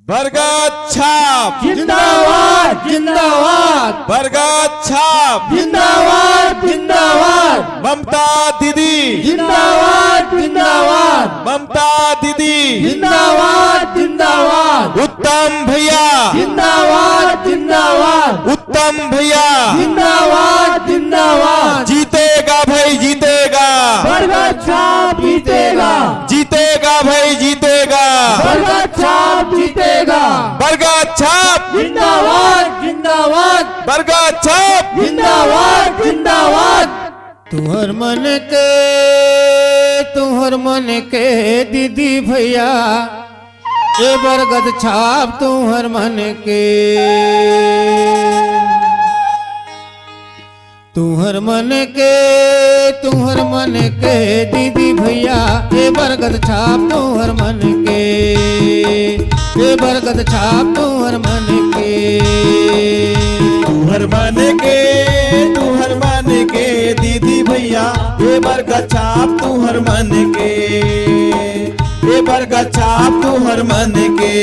बरगद छाप जिंदाबाद जिंदाबाद बरगद छाप जिंदाबाद जिंदाबाद ममता दीदी जिंदाबाद जिंदाबाद ममता दीदी जिंदाबाद जिंदाबाद उत्तम भैया जिंदाबाद जिंदाबाद उत्तम भैया जिंदाबाद जिंदाबाद जीतेगा भाई जीतेगा बरगद छाप जीतेगा जीतेगा भाई जीतेगा बरगद छाप जीतेगा बरगद छाप जिंदाबाद जिंदाबाद बरगद छाप जिंदाबाद जिंदाबाद तुहर मन के दीदी भैया ए बरगद छाप तुहर मन के तुहर मन के दीदी भैया ए बरगद छाप तुहर मन के ए बरगद छाप तुहर मन के तुहर मन के दीदी भैया ये बरगद छाप तुहर मन के ये बरगद छाप तुहर मन के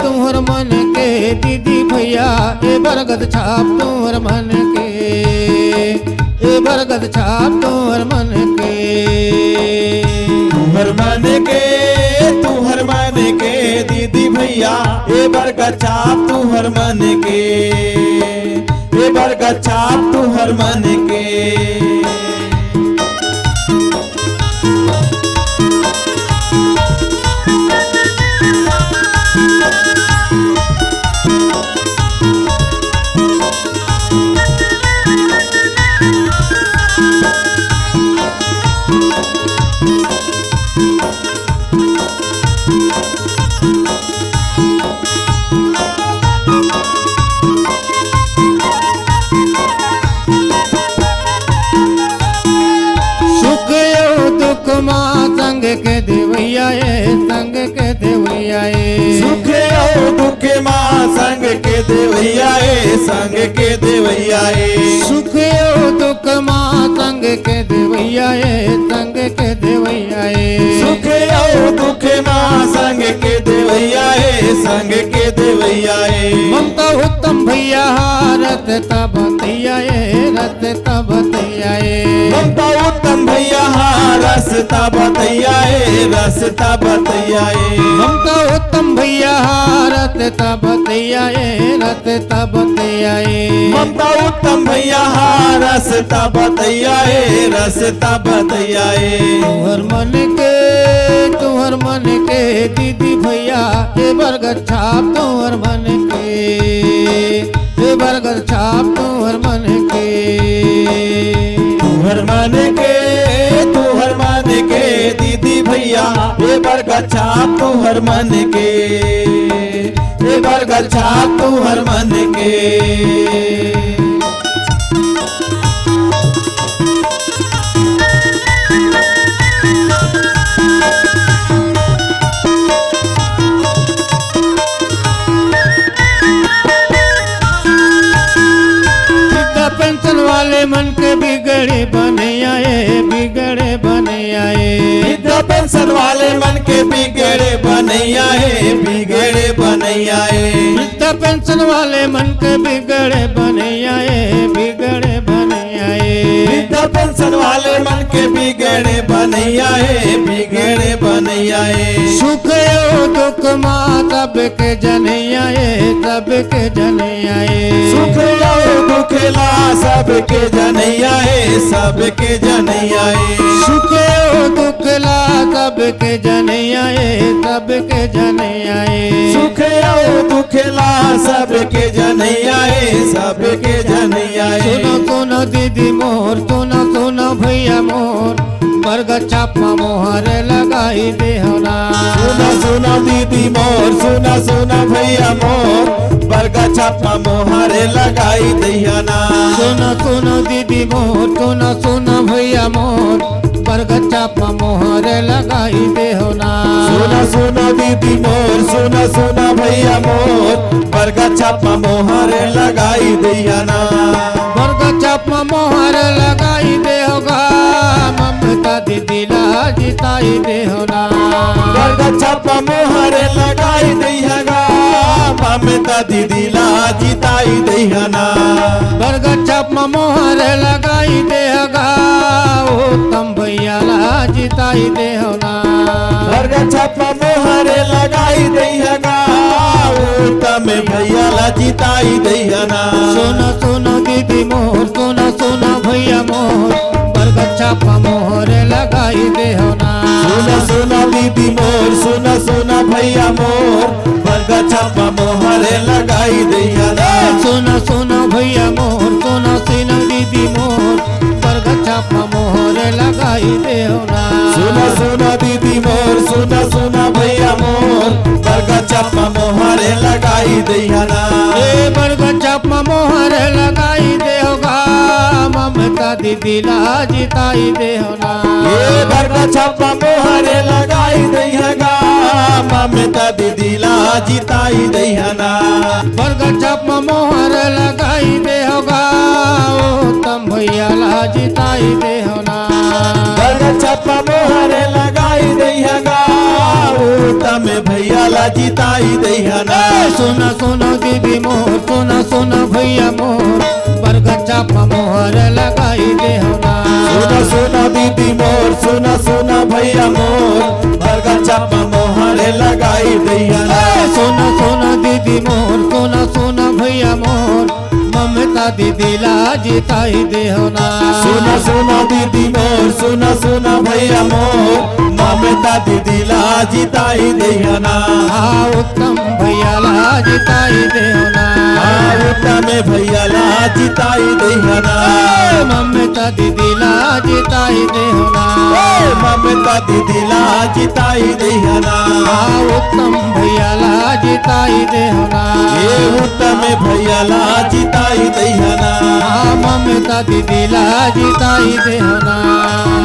तुहर मन के दीदी भैया ए बरगद छाप तुहर मन के ए बरगद छाप तुहर मन के तुहर मन के दीदी भैया ये बरगद छाप तुहर मन के ये बरगद छाप तुहर मन के संग के देवैया संग के देवैया सुख और दुख माँ संग के देवैया संग के देवैया सुख और दुख माँ संग के देवैया संग के देवैया सुख और दुख माँ संग के देवैया संग के देवैया ममता उत्तम भैया रत तबतैया रत तबतैया ममता उत्तम भैया रास्ता बतैया रास्ता बतैया ममता उत्तम भैया रत तबतैया रत तबतैया ममता उत्तम भैया रास्ता बतैया रास्ता बतैया तुहर मन के दीदी भैया ए बरगद छाप तुहर मन के ए बरगद छाप तुहर मन के तुहर मन के दीदी भैया ये बरगद छाप तुहर मन के ये बरगद छाप तुहर मन के पेंशन वाले मन के बिगड़े बने आए बिगड़े बने आए वृद्धा पेंशन वाले मन के बिगड़े बनैया बिगड़े बनैया वृद्धा पेंशन वाले मन के बिगड़े बने आए बिगड़े बने आए वृद्धा पेंशन वाले मन के बिगड़े बनैया बिगड़े बनैया सुख और दुख माँ सबके जनैया सबके जनैया सुख और दुखला सबके जनैया सबके जनैया सुख और दुखला सबके जनैया सबके जनैया सुख और दुखला सबके जनैया सबके जनैया सुनो सुनो दीदी मोर सुनो सुनो भैया मोर बरगद छापा मोहर लगाई दे होना सुना सुना दीदी मोर सुना सुना भैया मोर बरगद छापा मोहर लगाई दियाना सुनो सुनो दीदी मोर सुनो सुनो भैया मोर बरगद छापा मोहर लगाई दे होना सुना सुना दीदी मोर सुना सुना भैया मोर बरगद छापा मोहर लगाई दियाना बरगद छापा मोहर लगाई दे होगा ममता दीदी ला जिताई देहना बरगछापा मोहर लगाई दैहगा ममता दीदी ला जिताई दैहना बरगछाप मोहर लगाई देहगा उत्तम भैया ला जिताई देहना बरगछापा मोहर लगाई दैहगा उत्तम भैया ला जिताई दैहना सुनो सुनो दीदी मोर सुनो सुनो भैया मोर बरगछाप मोहर लगाई देहना सुना सुना दीदी मोर सुना सुना भैया मोर बरगछापा मोहर लगाई दैहना सुनो सुनो भैया मोर सुनो सुनो दीदी मोर बरगछाप मोहर लगाई देहना सुना सुना दीदी मोर सुना सुना भैया मोर बरगछापा मोहर लगाई दैहना ए बरगछाप मोहर लगाई देहोगा ममता दीदी ला जिताई देहना ये बरगछापा मोहर लगाई दैहगा ममता दीदी ला जिताई दैहना बरगछाप मोहर लगाई देहोगा उत्तम भैया ला जिताई देहना बरगछापा मोहर लगाई दैहगा उत्तम भैया ला जिताई दैहना सुना सुनो दीदी मोर सुना सुना भैया मोर बरगछाप मोहर लगाई देहना सुना सुना दीदी मोर सुना सुना भैया मोर बरगछापा मोहर लगाई दैहना सुना सुना दीदी मोर सुना सुना भैया मोर ममता दीदी ला जिताई देहना सुना सुना दीदी मोर सुना सुना भैया मोर ममता दीदी ला जिताई दैहना उत्तम भैया ला जिताई देहना उत्तम भैया ला जिताई दैहना ममता दीदी ला जिताई देहना ममता दीदी ला जिताई दैहना उत्तम भैया ला जिताई देहना ये उत्तम भैया ला जिताई दैहना ममता दीदी ला जिताई देहना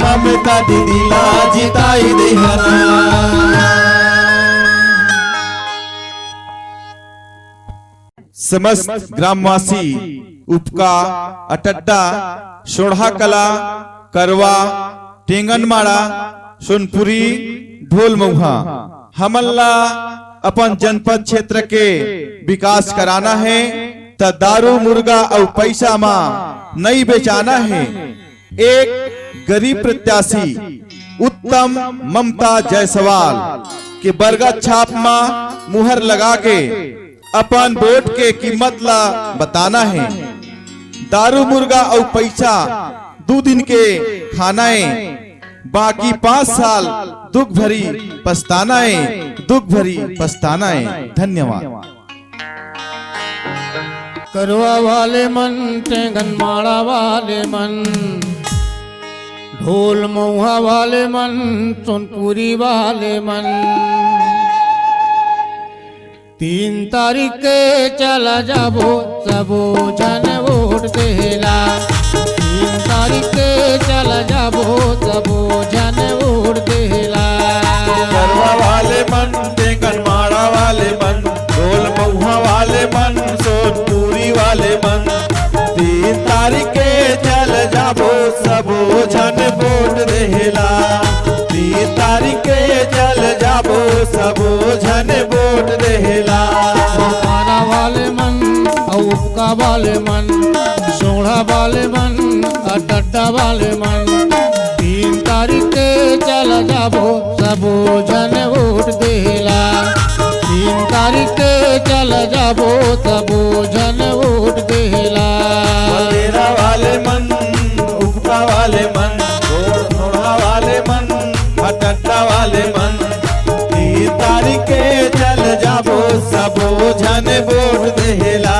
ममता दीदी ला जिताई दैहना समस्त ग्रामवासी उपका अटड्डा सोढ़ा कला करवा टेंगनमाड़ा सोनपुरी ढोलमऊहा हमल्ला अपन जनपद क्षेत्र के विकास कराना है त दारू मुर्गा और पैसा माँ नहीं बेचाना है। एक गरीब प्रत्याशी उत्तम ममता जायसवाल के बरगछाप माँ मुहर लगा के अपन वोट के कीमत ला बताना है। दारू मुर्गा और पैसा 2 दिन के खानाए बाकी 5 साल दुख भरी पछतानाए दुख भरी पछतानाए। धन्यवाद। करवा वाले मन टेंगनमाड़ा वाले मन ढोल मऊहा वाले मन सोनपुरी वाले मन 3 तारीख के चला जाबो सबो जन वोट देला 3 तारीख के चला जाबो सबो जन वोट देला करवा वाले मन टेंगनमाड़ा वाले मन ढोल मऊहा वाले मन सोनपुरी वाले मन 3 तारीख के चल जाबो सबो जन वोट देला 3 तारीख के चल जाबो सबो जन वोट देला। मारा वाले मन उपका वाले मन सोढ़ा वाले मन अड्डा वाले मन 3 तारीख के चल जाबो सबो जन वोट देला 3 तारीख के चल जाबो सबो जन वोट देला। तेरा वाले मन उपका वाले मन सोढ़ा वाले मन अड्डा वाले मन 3 तारीख के चल जाबो सबो जन वोट देला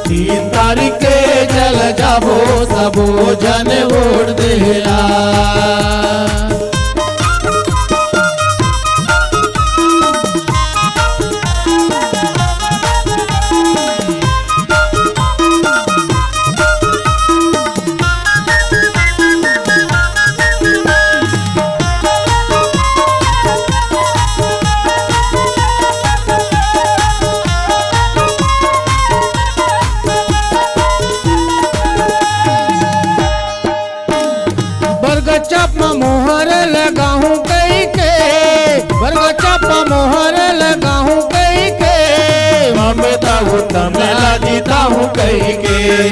3 तारीख के चल जाबो सबो जन वोट देला। बरगछाप मोहर कही के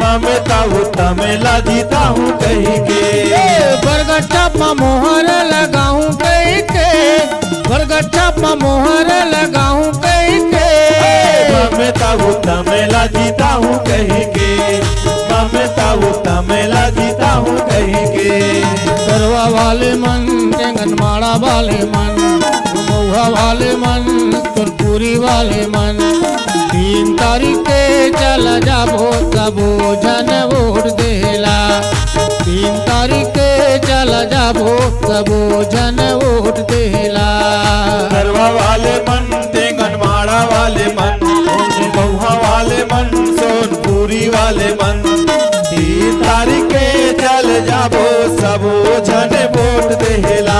ममता उत्तम ला जीता हूँ कही के बरगट्ठा पर मोहर लगाऊं कहीं के बरगट्ठा पर मोहर लगाऊं कहीं के ममता उत्तम ला जीता हूँ कही के ममता उत्तम ला जीता हूँ कही के गरवा वाले मन टेंगनमाड़ा वाले मन महुआ वाले मन तुरपुरी वाले मन 3 तारीख के चल जाबो सबो जन वोट देला 3 तारीख के चल जाबो सबो जन वोट देला गरवा वाले मन टेंगनमाड़ा वाले मन महुआ वाले मन सोनपुरी वाले मन 3 तारीख के चल जाबो सबो जन वोट देला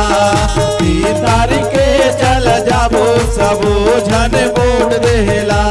3 तारीख के चल जाबो सबो जन वोट देला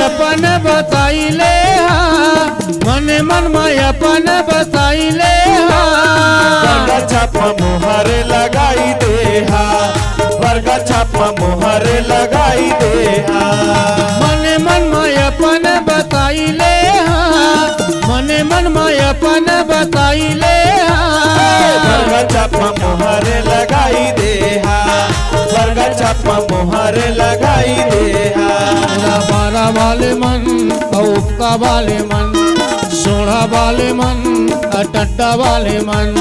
अपन बताइले मन मन में अपन बताइले बरगा छापा मोहर लगाई दे बरगा छापा मोहर लगाई दे मन मन में अपन बताइले मन मन में अपन बताइले बरगा छापा मोहर लगाई दे बरगा छापा मोहर लगाई दे बारा वाले मन उपका वाले मन सोढ़ा वाले मन अटट्टा वाले मन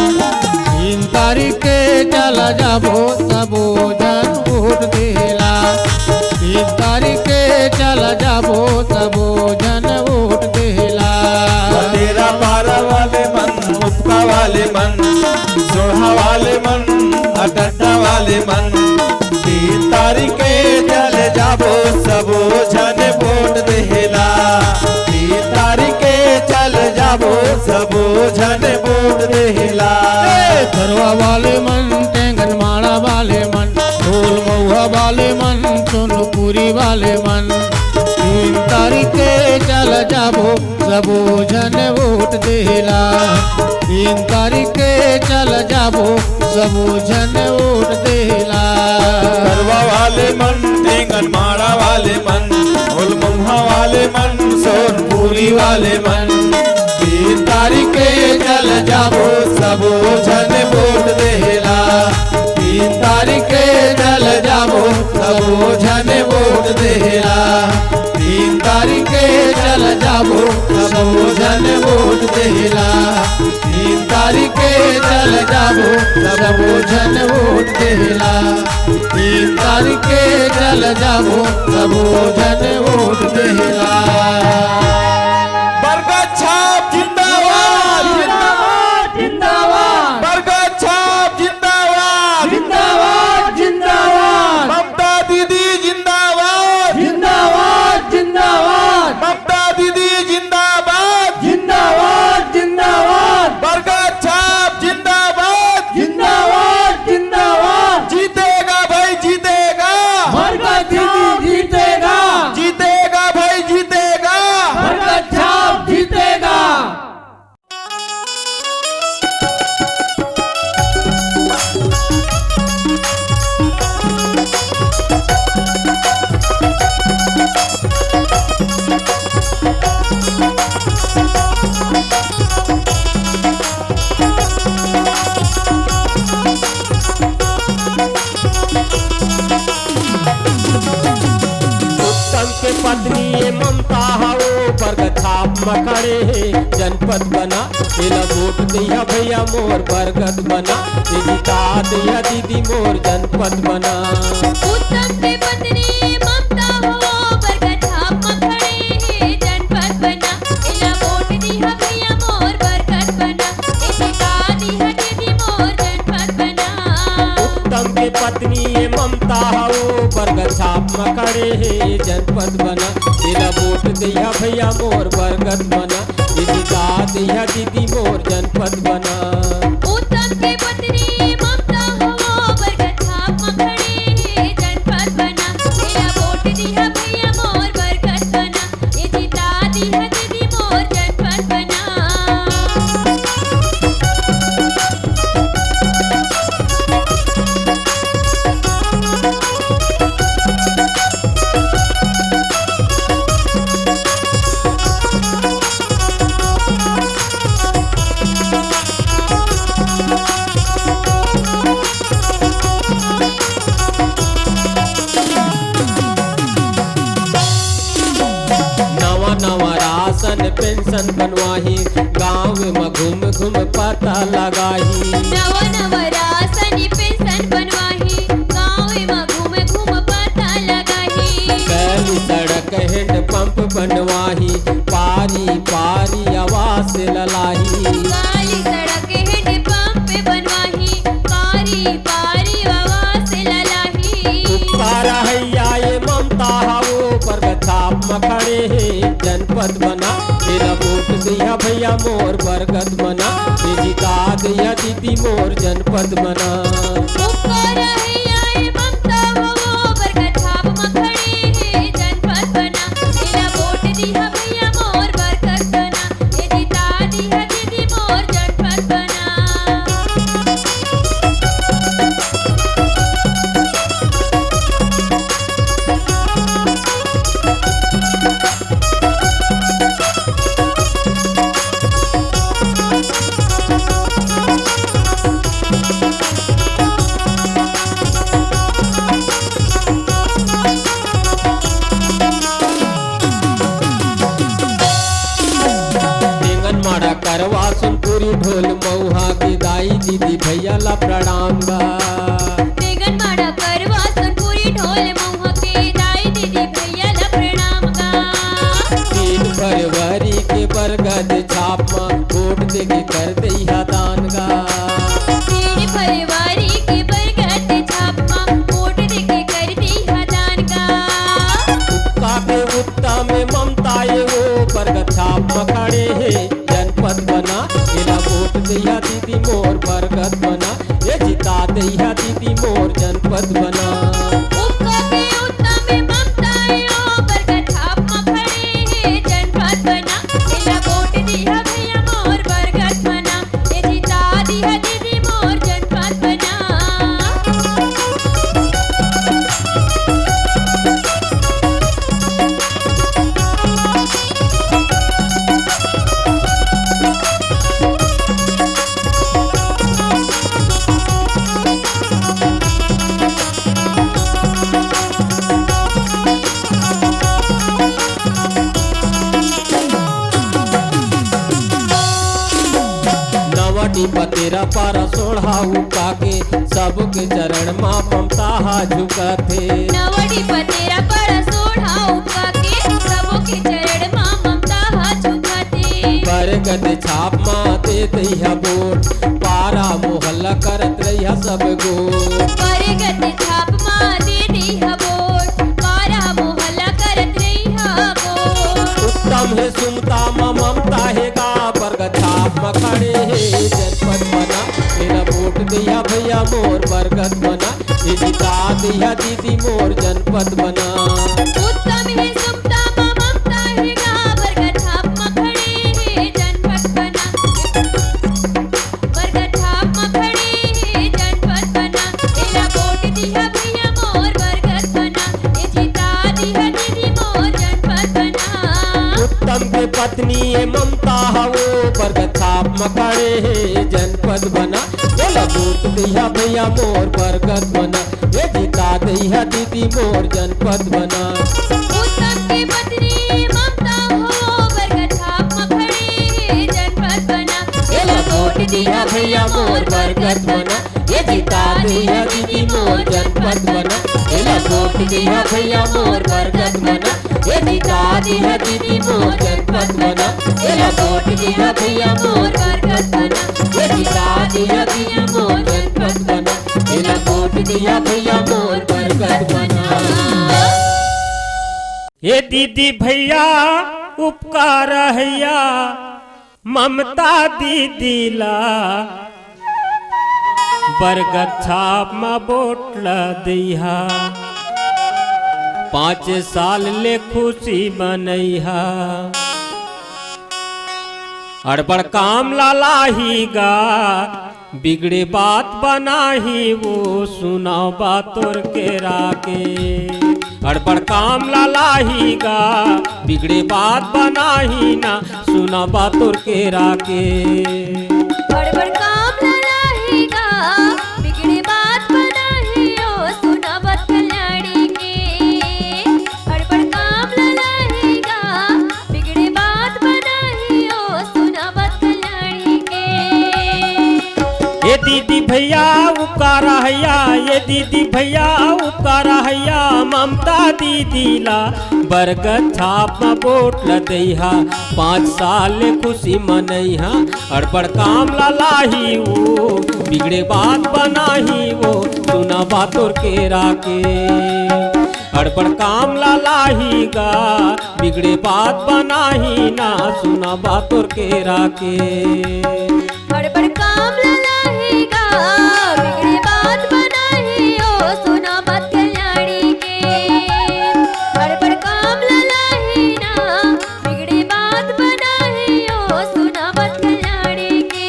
3 तारीख के चला जाबो सबो जन वोट देला 3 तारीख के चला जाबो सबो जन वोट देला तेरा बारा वाले मन उपका वाले मन सोढ़ा वाले मन अटट्टा वाले मन 3 तारीख के चल जाबो सबो जन वोट देला 3 तारीख के चल जाबो सबो जन वोट देला गरवा वाले मन टेंगनमाड़ा वाले मन ढोल महुआ वाले मन सोनपुरी वाले मन 3 तारीख के चल जाबो सबो जन वोट देला 3 तारीख के चल जाबो सबो जन वोट देला गरवा वाले मन टेंगनमाड़ा वाले मन ढोल महुआ वाले मन सोनपुरी वाले मन 3 तारीख के चल जाबो सबो जन वोट देला 3 तारीख के चल जाबो सबो जन वोट देला 3 तारीख के चल जाबो सबो जन वोट देला 3 तारीख के चल जाबो सबो जन वोट देला 3 तारीख के चल जाबो सबो जन वोट देला बरगा छाप जिंदाबाद जिंदाबाद जिंदाबाद बरगा छाप जिंदाबाद जिंदाबाद जिंदाबाद ममता दीदी जिंदाबाद जिंदाबाद जिंदाबाद ममता दीदी जिंदाबाद जिंदाबाद जिंदाबाद बरगा छाप जिंदाबाद जिंदाबाद जिंदाबाद जीतेगा भाई जीतेगा बरगा दीदी जीतेगा जीतेगा भाई जीतेगा बरगा छाप जीतेगा उत्तम के पत्नी ये ममता हो बरगद छाप मकड़े है जनपद बना एला वोट दिया भैया मोर बरगद बना ये जिता दिया दीदी मोर जनपद बना उत्तम के पत्नी ममता हो बरगद छाप मखड़े है जनपद बना इला वोट दिया भैया मोर बरगद बना इसिता दिया दीदी मोर जनपद बना उत्तम के पत्नी ये ममता हो बरगद छाप मकड़े मखड़े हे जनपद बना एला वोट दिया भैया मोर बरगद बना ये जिता दिया दीदी मोर जनपद बना उत्तम के पत्नी ममता हो बरगद छाप मखड़े हे जनपद बना तेरा वोट दिया भैया मोर बरगद बना ये जिता दिया दीदी मोर जनपद बना। नवा नवा राशन पेंशन बनवाही गाँव में घूम घूम पता लगाही नवा नवा राशन पेंशन बनवाही गाँव में घूम घूम पता लगाही पहली सड़क हैंड पंप बनवाही पारी पारी आवाज से ललाही काली सड़क हेड पंप बनवाही पारी पारी आवाज से ललाही उपकार हैया ये ममता हाओ पर छाप मखड़े हे जनपद बना मेरा वोट दिया भैया मोर बरगद बना ये जिता दिया दीदी मोर जनपद बना उपकार हैया ये ममता हो बरगद छाप मखड़े हे जनपद बना तेरा वोट दिया भैया मोर बरगद बना ये जिता दिया दीदी मोर जनपद बना। तेंगन माड़ा करवा सुनपुरी ढोल मऊहा की दाई दीदी भैया ला प्रणाम गा बेगन माड़ा करवा सुनपुरी ढोल महुआ के दाई दीदी भैया ला प्रणाम गा 3 फरवरी के बरगद छाप में वोट दे के कर दिया दान गा 3 फरवरी के बरगद छाप में वोट देके कर दी हदान गा उपका के उत्ता में ममता ये वो बरगद छाप मखड़े हे जनपद बना एला वोट दिया दीदी मोर बरगद बना ये जिता दिया दीदी मोर जनपद बना उपका के उत्तम में ममता यो बरगद छाप मखड़े हे जनपद बना एला वोट दिया भैया मोर बरगद बना ये जिता दिया दीदी मोर जनपद बना। नवटी पतेरा पारा सोढ़ाऊ पाके सबके चरण माँ ममता हा झुकथे नवडी पतेरा पर सोढ़ा उपका के सबों के चरण मां ममता हा झुकाते बरगद छाप माँ दे दिया वोट पारा मोहल्ला करत रहिया सब गो बरगद छाप मां दे दी हबोट पारा मोहल्ला करत रही हबोट उत्तम है सुमता माँ ममता है गा बरगद छाप मखड़े हे जनपद बना मेरा वोट दिया भैया मोर बरगद बना ये जिता दिया दीदी मोर जनपद बना उत्तम है सुमता मां ममता है गा बरगद छाप मखड़े हे जनपद बना बरगद छाप मखड़े हे जनपद बना तेरा वोट दिया भैया मोर बरगद बना ये जिता दिया दीदी मोर जनपद बना। उत्तम के पत्नी ये ममता हाओ बरगद छाप मखड़े हे जनपद बना बोला वोट दिया भैया मोर बरगद बना ये जिता दिया दीदी मोर जनपद बना उत्तम के पत्नी ममता हो बरगद छाप मखड़े हे जनपद बना एला वोट दिया भैया मोर बरगद बना ये जिता दिया दीदी मोर जनपद बना एला वोट दिया भैया मोर बरगद बना ये जिता दिया दीदी मोर जनपद बना एला वोट दिया भैया मोर बरगद बना ये जिता दिया दीदी मोर जनपद बना एला वोट दिया भैया मोर बरगद बना। ये दीदी भैया उपकार हैया ममता दीदीला बरगद छाप में बोटल दैहा 5 साल ले खुशी मनैहा अड़बड़ काम लालाहीगा बिगड़े बात बनाही वो सुनाओ बातोर के राके अड़बड़ काम लालाहीगा बिगड़े बात बनाही ना सुना बातोर के राके बड़बड़ काम लालाहीगा बिगड़े बात बनाही ओ सुना बात कल्याणी के बड़बड़ काम लालाहीगा बिगड़े बात बनाही ओ सुना बात कल्याणी के ये दीदी भैया उपकारा हैया ये दीदी भैया उपकारा हैया ममता दीदीला बरगद छाप में बोटल दैहा 5 साल ले खुशी मनैहा अड़बड़ काम लालाही वो बिगड़े बात बनाही वो सुना बातोर के राके अड़बड़ काम लालाहीगा बिगड़े बात बनाही ना सुना बातोर के राके बड़बड़ काम लालाहीगा बिगड़े बात बनाही ओ सुना बात कल्याणी के बड़बड़ काम लालाही ना बिगड़े बात बनाही ओ सुना बात कल्याणी के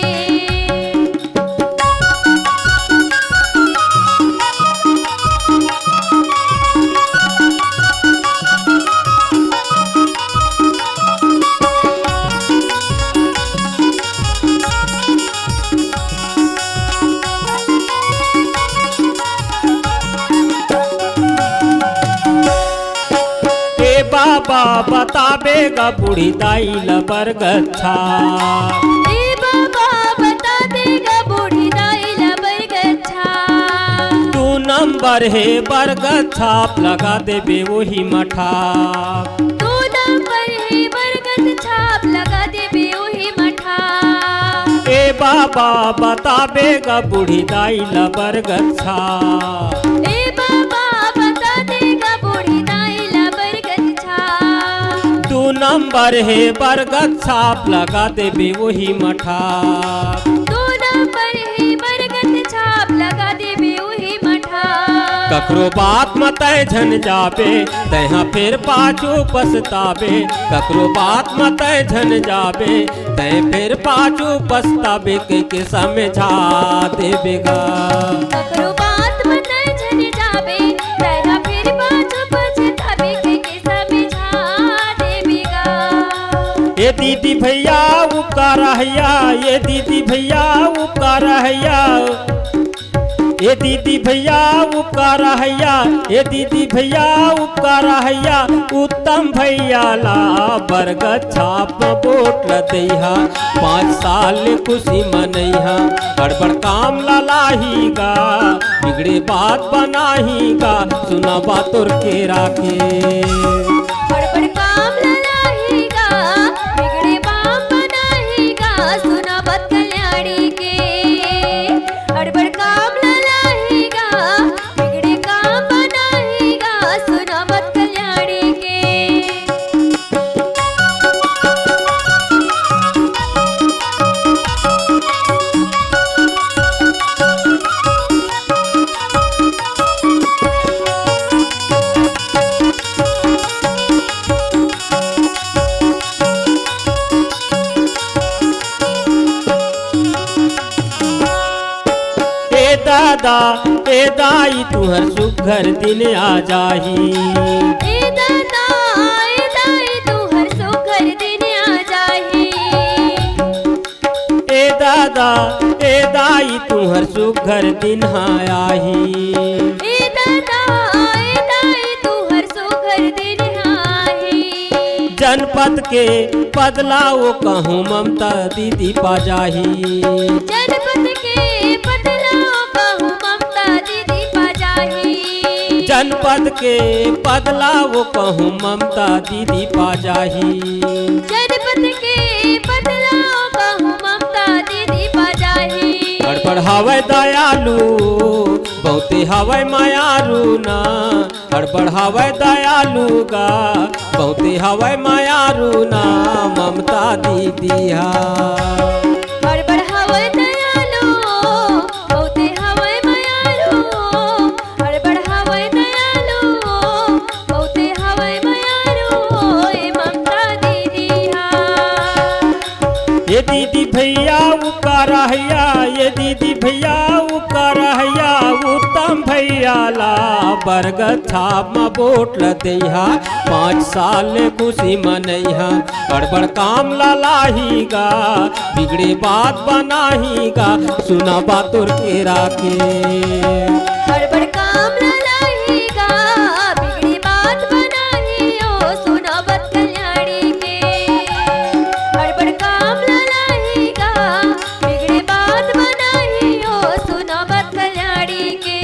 बाबा बताबेगा बूढ़ी दाई बरगद छाप ए बाबा बता देगा बूढ़ी दाई ला बरगद छाप 2 नंबर है बरगद छाप लगा देबे वही मठा 2 नंबर है बरगद छाप लगा देबे ओही मठा ए बाबा बताबेगा बूढ़ी दाई बरगद छाप ए बाबा बता देगा बूढ़ी दाई ला बरगद छाप 2 नंबर है बरगद छाप लगा देबे वही मठा 2 नंबर है बरगद छाप लगा देबे ओही मठा ककरो बात मत झन जाबे तहाँ फिर पाछू पछताबे ककरो बात मत झन जाबे तय फिर पाछू पछताबे के समझा देबेगा ककरो बात मत झन जाबे तेरा फिर बाजू पछताबे के समझा देबेगा ये दीदी भैया उपकार हैया ये दीदी भैया उपकार हैया ये दीदी भैया उपकार हैया ये दीदी भैया उपकार हैया उत्तम भैया ला बरगद छाप में बोटल दैहा 5 साल ले खुशी मनैहा गड़बड़ काम लालाहीगा बिगड़े बात बनाहीगा सुना बातोर के राके बड़बड़ काम लालाहीगा बिगड़े बाप बनाहीगा सुना बात कल्याणी के बड़बड़ काम लालाहीगा बिगड़े काम बनाहीगा सुना बात कल्याणी के दादा ए दाई तुहर सुघर दिन आ जाही ए दादा ए दाई तू हर सुघर दिन आ जाही ए दादा ए दाई तुहर सुघर दिन आही ए दादा ए दाई तू हर सुघर दिन आही जनपद के बदलाव कहूँ ममता दीदी पा जाही जनपद के बदलाव कहूँ ममता दीदी पा जाही जनपद के बदलाव कहूँ ममता दीदी पा जाही जनपद के बदलाव कहूँ ममता दीदी पा जाही गड़बड़ हवै दयालु बहुते हवै मायारू ना गड़बड़ हवै दयालु गा बहुते हवै मायारू ना ममता दीदिया। बड़ हवै दयालु बहुते हवै मायालु बड़ हवै दयालु बहुते हवै मायालु ए ममता दीदिया। ये दीदी भैया उकारहिया, ये दीदी भैया उकारहिया, उत्तम भैया ला बरगद छाप में वोट लदैहा, 5 साल खुशी मनैहा। बड़ काम लाहीगा, बिगड़े बात बनाहीगा, सुना बातुर के राके। बड़ काम लाहीगा, बिगड़ी बात बनाहियो, सुना बत कल्याणी के। बड़ काम लाहीगा, बिगड़ी बात बनाहियो, सुना बत कल्याणी के।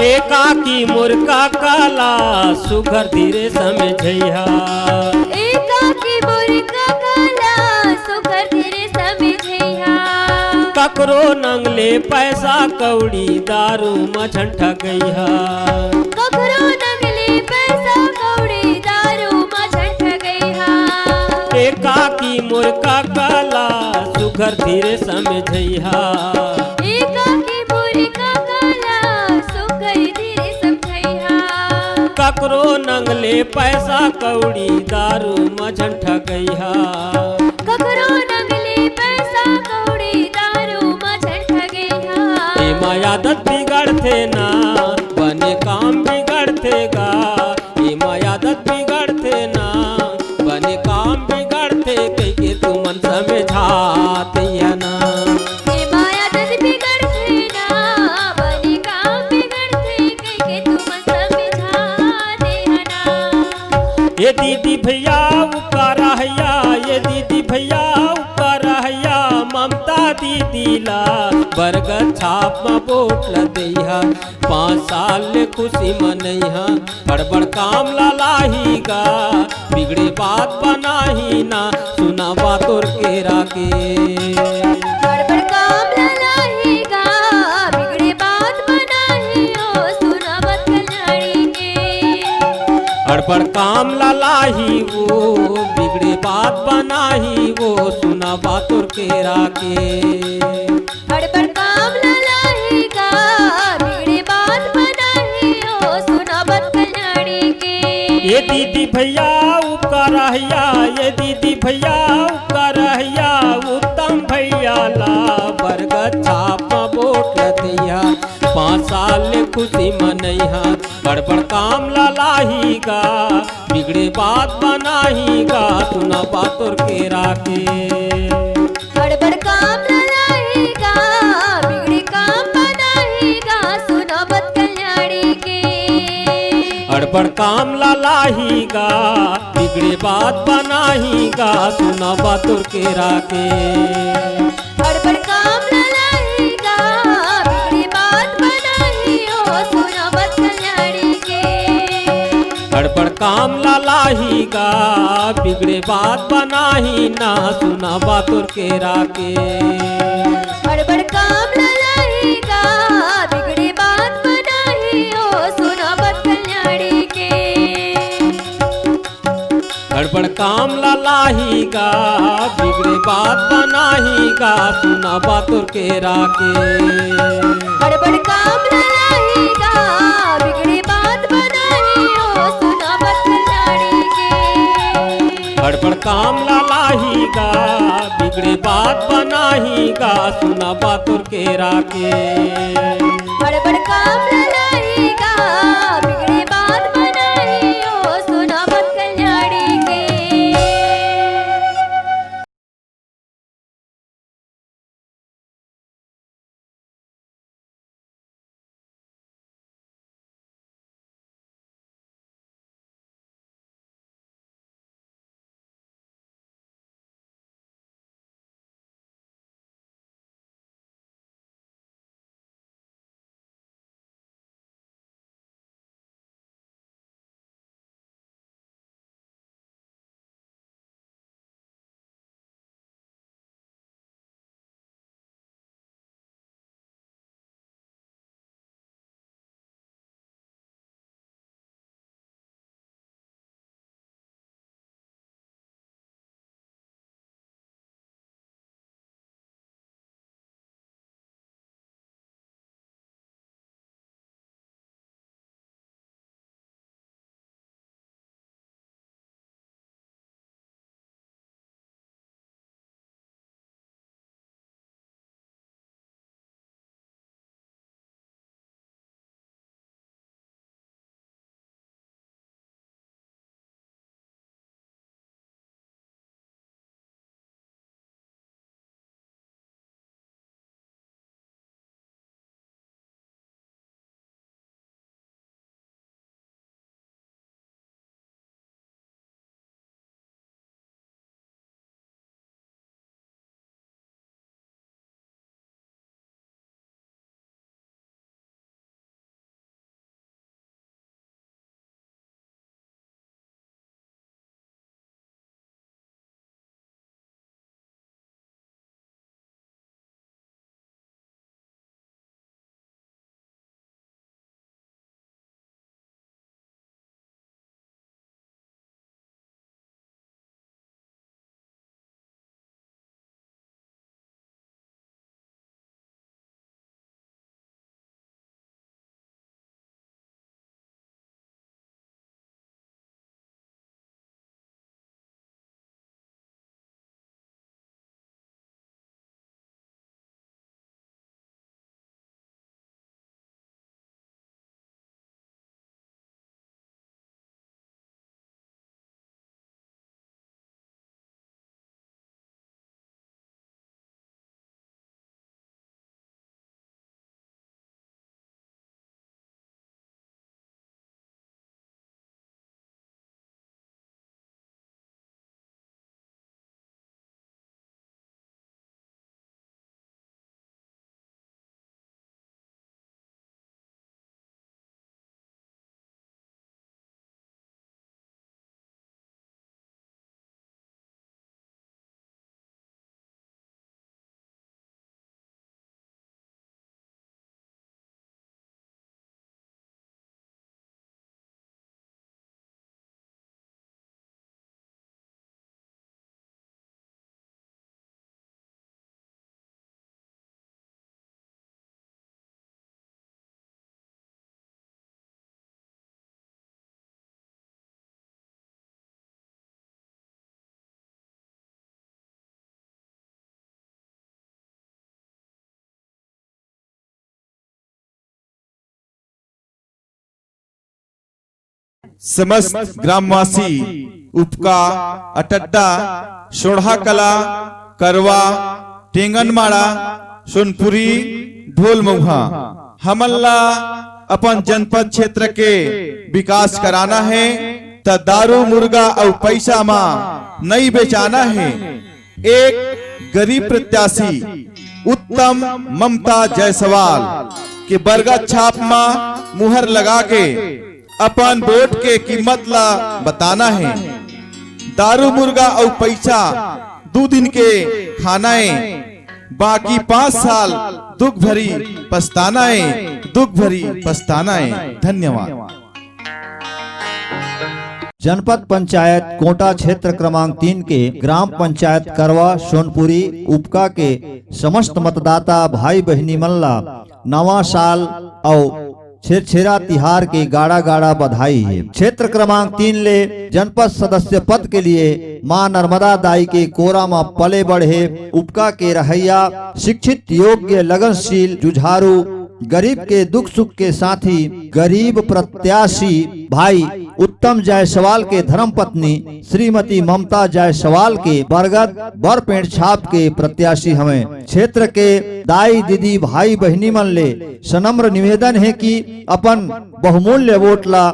एकाकी मुर्गा काला सुघर धीरे समझैहा। एकाकी मुर्गा काला सुघर धीरे समझैहा। ककरो नंगले पैसा कौड़ी दारू मछन ठगैहा। ककरो नंगले पैसा कौड़ी दारू मछन ठगैहा। एकाकी मुर्गा काला सुघर धीरे समझैहा। एकाकी मुर्गा काला सुघर धीरे समझैहा। ककरो नंगले पैसा कौड़ी दारू मछन ठगैहा। ककरो नंगले पैसा कौड़ी दारू मछन ठगैहा। ए माया आदत बिगड़ते ना बने काम बिगड़ते गा। ए माया आदत बिगड़ते ना बने काम बिगड़ते कई के तू मन समझाते या ना। ए माया आदत बिगड़ते ना बने काम बिगड़ते कई के तुम समझाते हैं ना। ये दीदी भैया उकारहिया, ये दीदी भैया उकारहिया, ममता दीदी ला बरगद छाप में वोट लदैहा, 5 साल खुशी मनैहा। बड़ काम लाहीगा, बिगड़े बात बनाही ना, सुना बातोर के राके। बड़ काम लाहीगा, बिगड़े बात बनाहियो, सुना बत कल्याणी के। बड़ काम लाही वो बिगड़े बात बनाही वो, सुना बातुर के राके। बड़ काम लाहीगा, बिगड़े बात बनाहियो, सुना बत कल्याणी के। ये दीदी भैया उकारहिया, ये दीदी भैया उकारहिया, उत्तम भैया ला बरगद छाप में वोट लदैहा, 5 साल खुशी मनैहा। बड़ काम लाहीगा, बिगड़े बात बनाहीगा, सुना बातुर के राके। बड़ काम लाहीगा, बिगड़े काम बनाहीगा, सुना बत कल्याणी के। बड़ काम लाहीगा, बिगड़े बात बनाहीगा, सुना बातुर के राके। बड़ काम लाहीगा, बिगड़े बात बनाहियो, सुना बत कल्याणी के। बड़ काम लाहीगा, बिगड़े बात बनाही ना, सुना बातुर के राके। बड़ काम लाहीगा, बिगड़े बात बनाहियो, सुना बत कल्याणी के। बड़ काम लाहीगा, बिगड़े बात बनाहीगा, सुना बातुर के राके। बड़ काम लाहीगा, बिगड़े बात बनाहियो, सुना बत कल्याणी के। बड़ काम लाहीगा, बिगड़े बात बनाहीगा, सुना बातुर के राके। बड़ काम लाहीगा, बिगड़े बात बनाहियो, सुना बत कल्याणी के। समस्त ग्रामवासी उपका, अटड्डा, सोढ़ा कला, करवा, टेंगनमाड़ा, सोनपुरी, ढोल मऊहा हमला अपन जनपद क्षेत्र के विकास कराना है त दारू मुर्गा और पैसा माँ नहीं बेचाना है। एक गरीब प्रत्याशी उत्तम ममता जायसवाल के बरगद छाप माँ मुहर लगा के अपन वोट के कीमत ला बताना है। दारू मुर्गा और पैसा 2 दिन के खानाएं, बाकी 5 साल दुख भरी पछतानाएं, दुख भरी पछतानाएं। धन्यवाद। जनपद पंचायत कोटा क्षेत्र क्रमांक 3 के ग्राम पंचायत करवा सोनपुरी उपका के समस्त मतदाता भाई बहनी मल्ला नवा साल और छेरछेरा तिहार के गाड़ा गाड़ा बधाई है। क्षेत्र क्रमांक 3 ले जनपद सदस्य पद के लिए मां नर्मदा दाई के कोरा में पले बढ़े उपका के रहैया शिक्षित योग्य लगनशील जुझारू गरीब के दुख सुख के साथी गरीब प्रत्याशी भाई उत्तम जायसवाल के धर्म पत्नी श्रीमती ममता जायसवाल के बरगद बरपेड़ छाप के प्रत्याशी हमें। क्षेत्र के दाई दीदी भाई बहनी मन ले सनम्र निवेदन है कि अपन बहुमूल्य वोट ला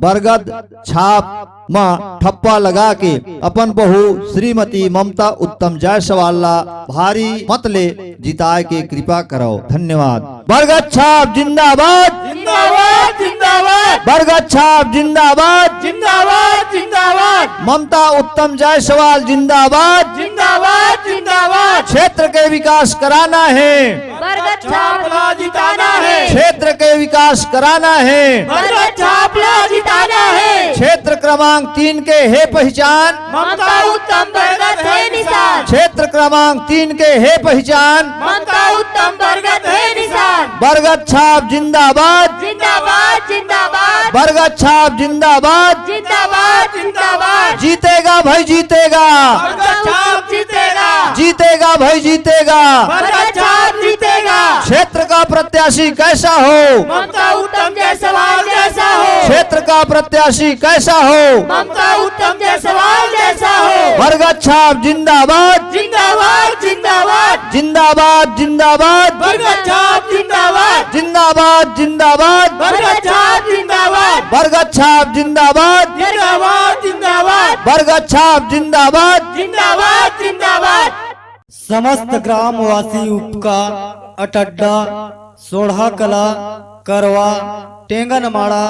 बरगद छाप मां ठप्पा लगा के अपन बहू श्रीमती ममता उत्तम जायसवाल ला भारी मत ले जिताए के कृपा करो। धन्यवाद। बरगद छाप जिंदाबाद जिंदाबाद जिंदाबाद, बरगद छाप जिंदाबाद जिंदाबाद जिंदाबाद, ममता उत्तम जायसवाल जिंदाबाद जिंदाबाद जिंदाबाद। क्षेत्र के विकास कराना है, बरगद छापला जिताना है, क्षेत्र के विकास कराना है। बरगद छापला जिताना है। क्षेत्र क्रमांक 3 के है पहचान, ममता उत्तम बरगद है निशान, क्षेत्र क्रमांक 3 के है पहचान। ममता उत्तम बरगद है निशान। बरगद छाप जिंदाबाद, जिंदाबाद जिंदाबाद, बरगद छाप जिंदाबाद। जिंदाबाद जिंदाबाद। जीतेगा भाई जीतेगा, बरगद छाप जीतेगा, जीतेगा भाई जीतेगा। बरगद छाप जीतेगा। क्षेत्र का प्रत्याशी कैसा हो, ममता उत्तम जायसवाल जैसा हो, क्षेत्र का प्रत्याशी कैसा हो। ममता उत्तम जायसवाल जैसा हो। बरगद छाप जिंदाबाद, जिंदाबाद जिंदाबाद, जिंदाबाद जिंदाबाद, बरगद छाप जिंदाबाद, जिंदाबाद जिंदाबाद, बरगद छाप जिंदाबाद, बरगद छाप जिंदाबाद, जिंदाबाद जिंदाबाद, बरगद छाप जिंदाबाद। जिंदाबाद जिंदाबाद। समस्त ग्रामवासी उपका, अटड्डा, सोढ़ा कला, करवा, टेंगनमाड़ा,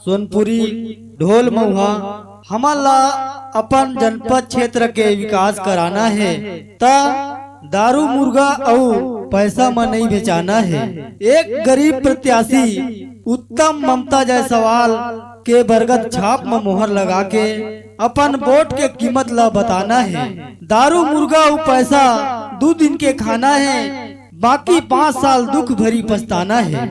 सोनपुरी, ढोल मऊहा हमला अपन जनपद क्षेत्र के विकास कराना है ता दारू मुर्गा और पैसा में नहीं बेचाना है। एक गरीब प्रत्याशी उत्तम ममता जायसवाल के बरगद छाप में मोहर लगा के अपन वोट के कीमत ला बताना है। दारू मुर्गा और पैसा 2 दिन के खाना है, बाकी 5 साल दुख भरी पछताना है।